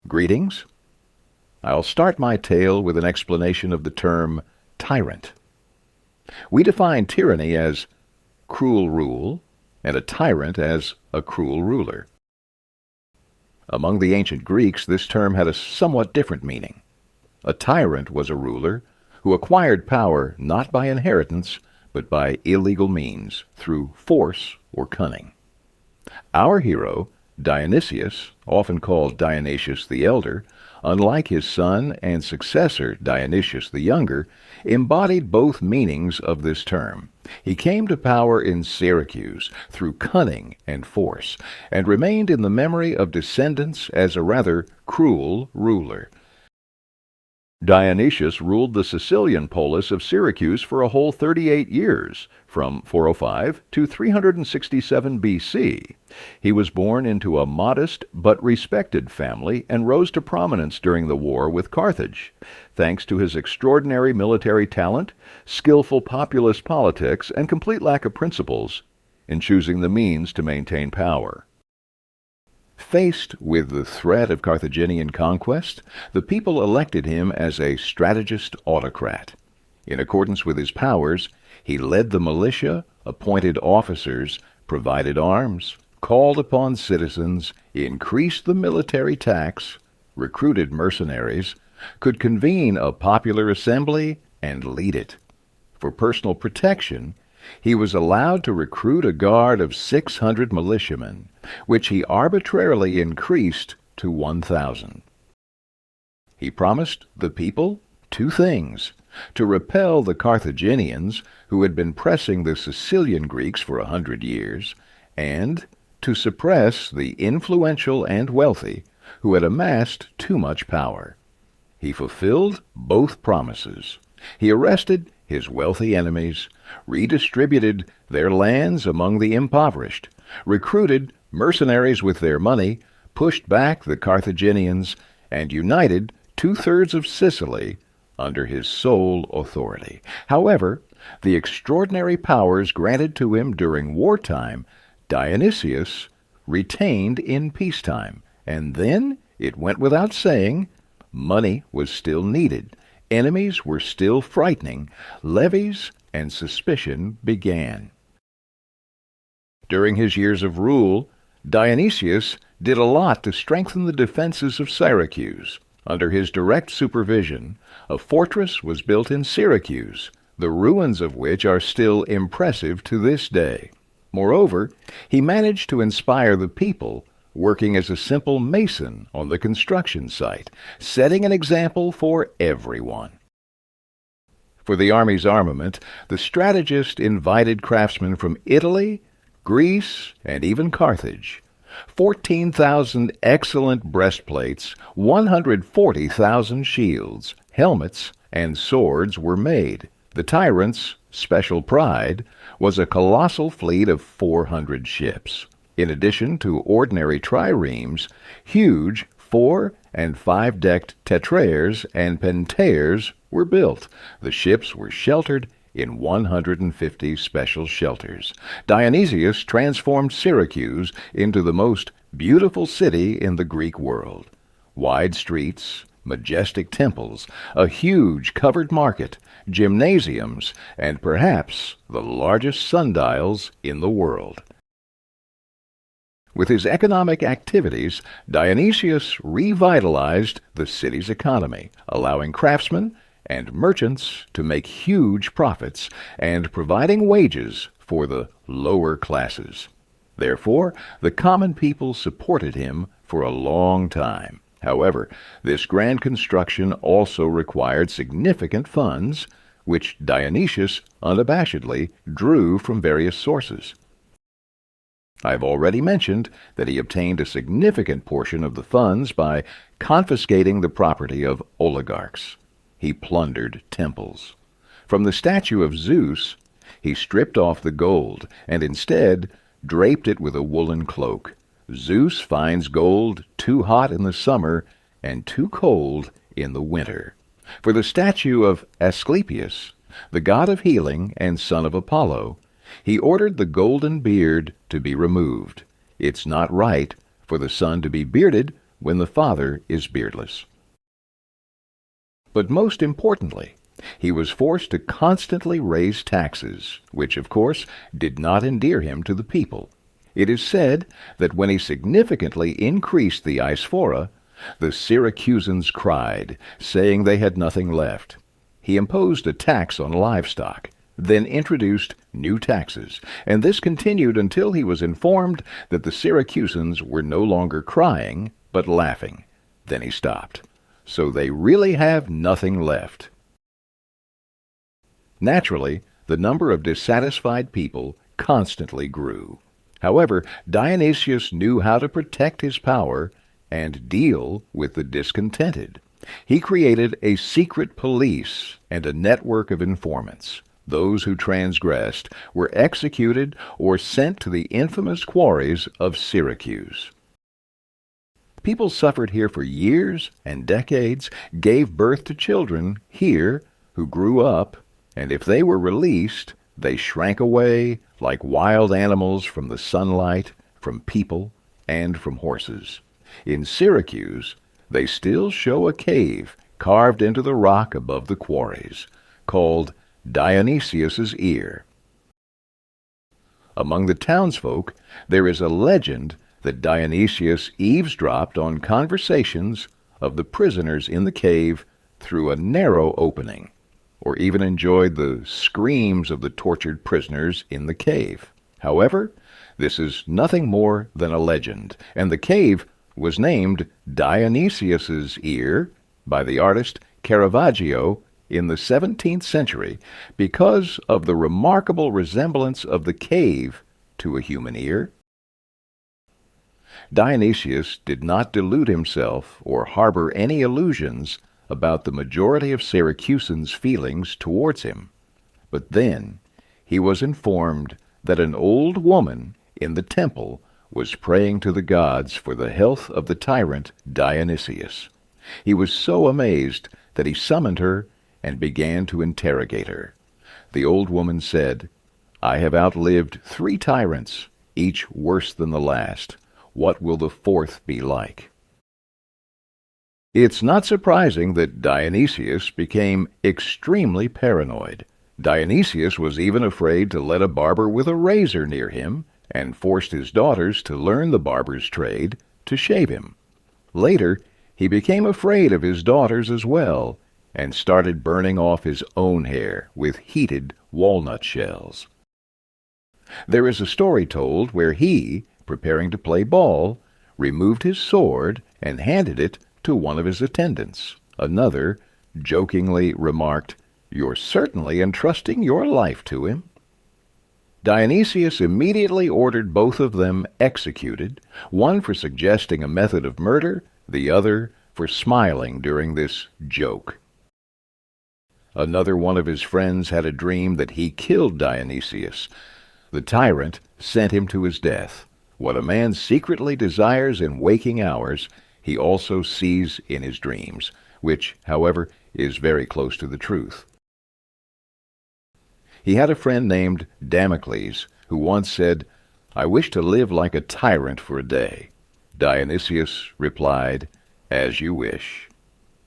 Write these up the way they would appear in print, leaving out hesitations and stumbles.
Greetings. I'll start my tale with an explanation of the term tyrant. We define tyranny as cruel rule, and a tyrant as a cruel ruler. Among the ancient Greeks, this term had a somewhat different meaning. A tyrant was a ruler who acquired power not by inheritance, but by illegal means, through force or cunning. Our hero, Dionysius, often called Dionysius the Elder, unlike his son and successor Dionysius the Younger, embodied both meanings of this term. He came to power in Syracuse through cunning and force, and remained in the memory of descendants as a rather cruel ruler. Dionysius ruled the Sicilian polis of Syracuse for a whole 38 years, from 405 to 367 BC. He was born into a modest but respected family and rose to prominence during the war with Carthage, thanks to his extraordinary military talent, skillful populist politics, and complete lack of principles in choosing the means to maintain power. Faced with the threat of Carthaginian conquest, the people elected him as a strategist autocrat. In accordance with his powers, he led the militia, appointed officers, provided arms, called upon citizens, increased the military tax, recruited mercenaries, could convene a popular assembly, and lead it. For personal protection, he was allowed to recruit a guard of 600 militiamen, which he arbitrarily increased to 1,000. He promised the people two things: to repel the Carthaginians, who had been pressing the Sicilian Greeks for 100 years, and to suppress the influential and wealthy, who had amassed too much power. He fulfilled both promises. He arrested his wealthy enemies, redistributed their lands among the impoverished, recruited mercenaries with their money, pushed back the Carthaginians, and united 2/3 of Sicily under his sole authority. However, the extraordinary powers granted to him during wartime, Dionysius retained in peacetime, and then, it went without saying, money was still needed. Enemies were still frightening. Levies and suspicion began. During his years of rule, Dionysius did a lot to strengthen the defenses of Syracuse. Under his direct supervision, a fortress was built in Syracuse, the ruins of which are still impressive to this day. Moreover, he managed to inspire the people, working as a simple mason on the construction site, setting an example for everyone. For the army's armament, the strategist invited craftsmen from Italy, Greece, and even Carthage. 14,000 excellent breastplates, 140,000 shields, helmets, and swords were made. The tyrant's special pride was a colossal fleet of 400 ships. In addition to ordinary triremes, huge 4- and 5-decked tetraires and pentaires were built. The ships were sheltered in 150 special shelters. Dionysius transformed Syracuse into the most beautiful city in the Greek world. Wide streets, majestic temples, a huge covered market, gymnasiums, and perhaps the largest sundials in the world. With his economic activities, Dionysius revitalized the city's economy, allowing craftsmen and merchants to make huge profits and providing wages for the lower classes. Therefore, the common people supported him for a long time. However, this grand construction also required significant funds, which Dionysius unabashedly drew from various sources. I've already mentioned that he obtained a significant portion of the funds by confiscating the property of oligarchs. He plundered temples. From the statue of Zeus, he stripped off the gold and instead draped it with a woolen cloak. Zeus finds gold too hot in the summer and too cold in the winter. For the statue of Asclepius, the god of healing and son of Apollo, he ordered the golden beard to be removed. It's not right for the sun to be bearded when the father is beardless. But most importantly, he was forced to constantly raise taxes, which, of course, did not endear him to the people. It is said that when he significantly increased the eisphora, the Syracusans cried, saying they had nothing left. He imposed a tax on livestock, then introduced new taxes, and this continued until he was informed that the Syracusans were no longer crying, but laughing. Then he stopped. So they really have nothing left. Naturally, the number of dissatisfied people constantly grew. However, Dionysius knew how to protect his power and deal with the discontented. He created a secret police and a network of informants. Those who transgressed were executed or sent to the infamous quarries of Syracuse. People suffered here for years and decades, gave birth to children here who grew up, and if they were released, they shrank away like wild animals from the sunlight, from people, and from horses. In Syracuse, they still show a cave carved into the rock above the quarries, called Dionysius's Ear. Among the townsfolk, there is a legend that Dionysius eavesdropped on conversations of the prisoners in the cave through a narrow opening, or even enjoyed the screams of the tortured prisoners in the cave. However, this is nothing more than a legend, and the cave was named Dionysius's Ear by the artist Caravaggio in the 17th century because of the remarkable resemblance of the cave to a human ear. Dionysius did not delude himself or harbor any illusions about the majority of Syracusans' feelings towards him. But then he was informed that an old woman in the temple was praying to the gods for the health of the tyrant Dionysius. He was so amazed that he summoned her and began to interrogate her. The old woman said, "I have outlived 3 tyrants, each worse than the last. What will the 4th be like?" It's not surprising that Dionysius became extremely paranoid. Dionysius was even afraid to let a barber with a razor near him, and forced his daughters to learn the barber's trade to shave him. Later, he became afraid of his daughters as well, and started burning off his own hair with heated walnut shells. There is a story told where he, preparing to play ball, removed his sword and handed it to one of his attendants. Another jokingly remarked, "You're certainly entrusting your life to him." Dionysius immediately ordered both of them executed, one for suggesting a method of murder, the other for smiling during this joke. Another one of his friends had a dream that he killed Dionysius. The tyrant sent him to his death. What a man secretly desires in waking hours, he also sees in his dreams, which, however, is very close to the truth. He had a friend named Damocles, who once said, "I wish to live like a tyrant for a day." Dionysius replied, "As you wish."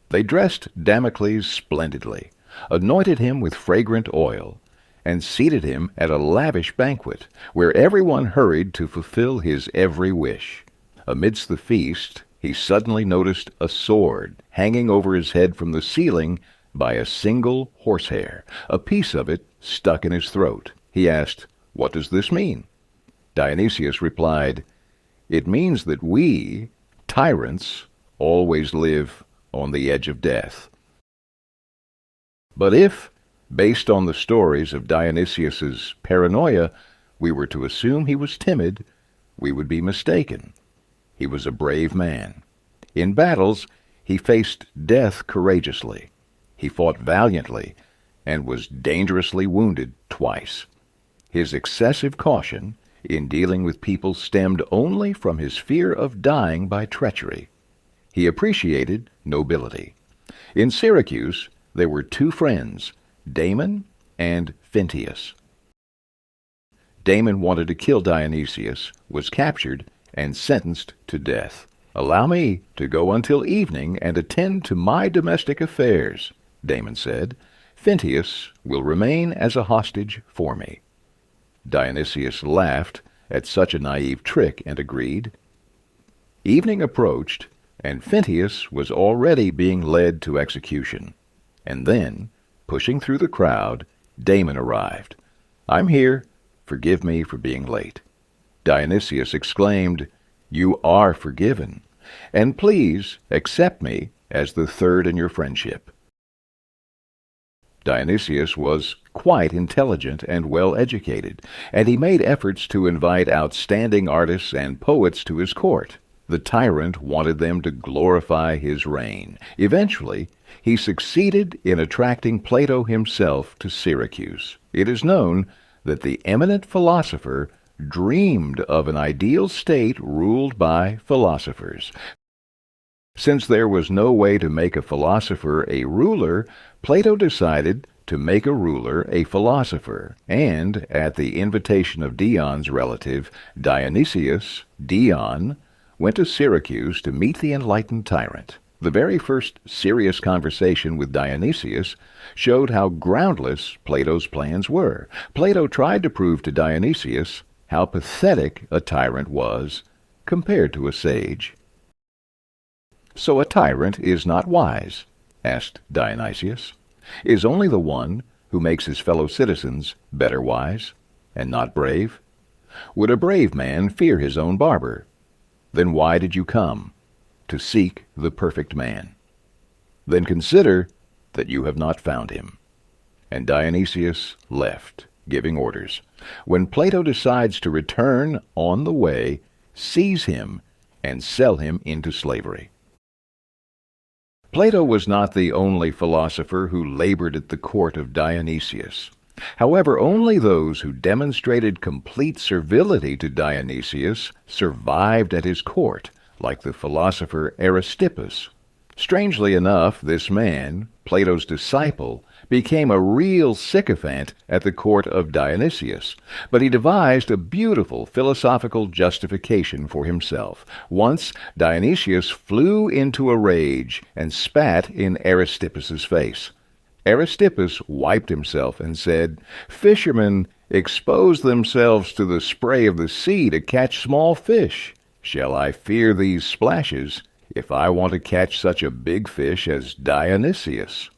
They dressed Damocles splendidly, anointed him with fragrant oil, and seated him at a lavish banquet, where everyone hurried to fulfill his every wish. Amidst the feast, he suddenly noticed a sword hanging over his head from the ceiling by a single horsehair, a piece of it stuck in his throat. He asked, "What does this mean?" Dionysius replied, "It means that we, tyrants, always live on the edge of death." But if, based on the stories of Dionysius's paranoia, we were to assume he was timid, we would be mistaken. He was a brave man. In battles, he faced death courageously. He fought valiantly and was dangerously wounded twice. His excessive caution in dealing with people stemmed only from his fear of dying by treachery. He appreciated nobility. In Syracuse, there were 2 friends, Damon and Phintius. Damon wanted to kill Dionysius, was captured, and sentenced to death. "Allow me to go until evening and attend to my domestic affairs," Damon said. "Phintius will remain as a hostage for me." Dionysius laughed at such a naive trick and agreed. Evening approached, and Phintius was already being led to execution. And then, pushing through the crowd, Damon arrived. "I'm here. Forgive me for being late." Dionysius exclaimed, "You are forgiven, and please accept me as the third in your friendship." Dionysius was quite intelligent and well-educated, and he made efforts to invite outstanding artists and poets to his court. The tyrant wanted them to glorify his reign. Eventually, he succeeded in attracting Plato himself to Syracuse. It is known that the eminent philosopher dreamed of an ideal state ruled by philosophers. Since there was no way to make a philosopher a ruler, Plato decided to make a ruler a philosopher, and, at the invitation of Dion's relative, Dionysius, Dion went to Syracuse to meet the enlightened tyrant. The very first serious conversation with Dionysius showed how groundless Plato's plans were. Plato tried to prove to Dionysius how pathetic a tyrant was compared to a sage. "So a tyrant is not wise?" asked Dionysius. "Is only the one who makes his fellow citizens better wise, and not brave? Would a brave man fear his own barber? Then why did you come? To seek the perfect man. Then consider that you have not found him." And Dionysius left, giving orders. When Plato decides to return on the way, seize him and sell him into slavery. Plato was not the only philosopher who labored at the court of Dionysius. However, only those who demonstrated complete servility to Dionysius survived at his court, like the philosopher Aristippus. Strangely enough, this man, Plato's disciple, became a real sycophant at the court of Dionysius, but he devised a beautiful philosophical justification for himself. Once, Dionysius flew into a rage and spat in Aristippus's face. Aristippus wiped himself and said, "Fishermen expose themselves to the spray of the sea to catch small fish. Shall I fear these splashes if I want to catch such a big fish as Dionysius?"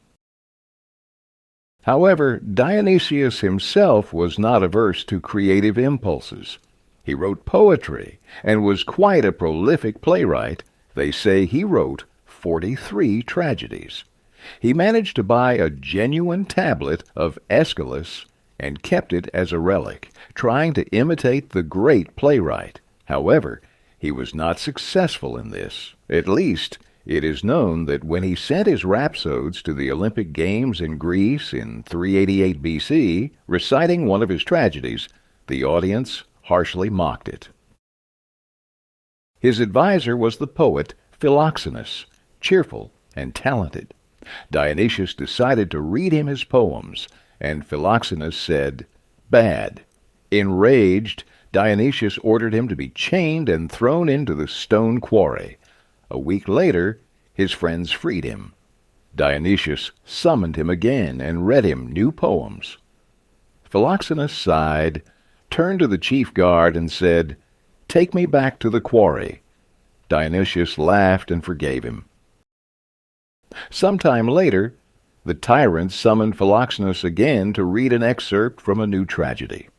However, Dionysius himself was not averse to creative impulses. He wrote poetry and was quite a prolific playwright. They say he wrote 43 tragedies. He managed to buy a genuine tablet of Aeschylus and kept it as a relic, trying to imitate the great playwright. However, he was not successful in this. At least, it is known that when he sent his rhapsodes to the Olympic Games in Greece in 388 BC, reciting one of his tragedies, the audience harshly mocked it. His adviser was the poet Philoxenus, cheerful and talented. Dionysius decided to read him his poems, and Philoxenus said, "Bad." Enraged, Dionysius ordered him to be chained and thrown into the stone quarry. A week later, his friends freed him. Dionysius summoned him again and read him new poems. Philoxenus sighed, turned to the chief guard, and said, "Take me back to the quarry." Dionysius laughed and forgave him. Some time later, the tyrant summoned Philoxenus again to read an excerpt from a new tragedy.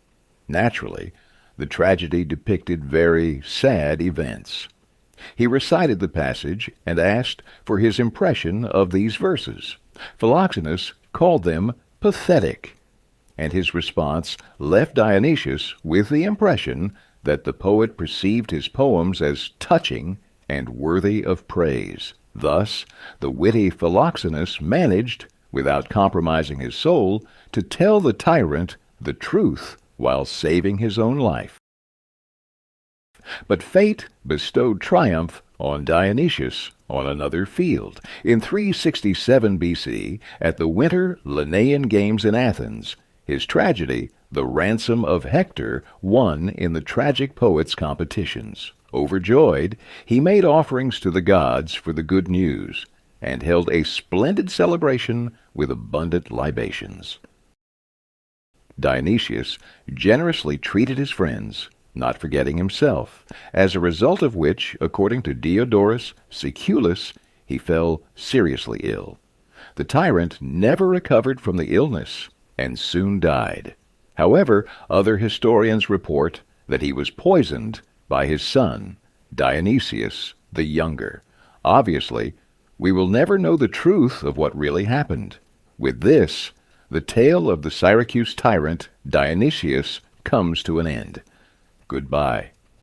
Naturally, the tragedy depicted very sad events. He recited the passage and asked for his impression of these verses. Philoxenus called them pathetic, and his response left Dionysius with the impression that the poet perceived his poems as touching and worthy of praise. Thus, the witty Philoxenus managed, without compromising his soul, to tell the tyrant the truth while saving his own life. But fate bestowed triumph on Dionysius on another field. In 367 BC, at the Winter Lenaean Games in Athens, his tragedy the ransom of Hector won in the tragic poets' competitions. Overjoyed, he made offerings to the gods for the good news, and held a splendid celebration with abundant libations. Dionysius generously treated his friends, not forgetting himself, as a result of which, according to Diodorus Siculus, he fell seriously ill. The tyrant never recovered from the illness and soon died. However, other historians report that he was poisoned by his son, Dionysius the Younger. Obviously, we will never know the truth of what really happened. With this, the tale of the Syracuse tyrant Dionysius comes to an end. Goodbye.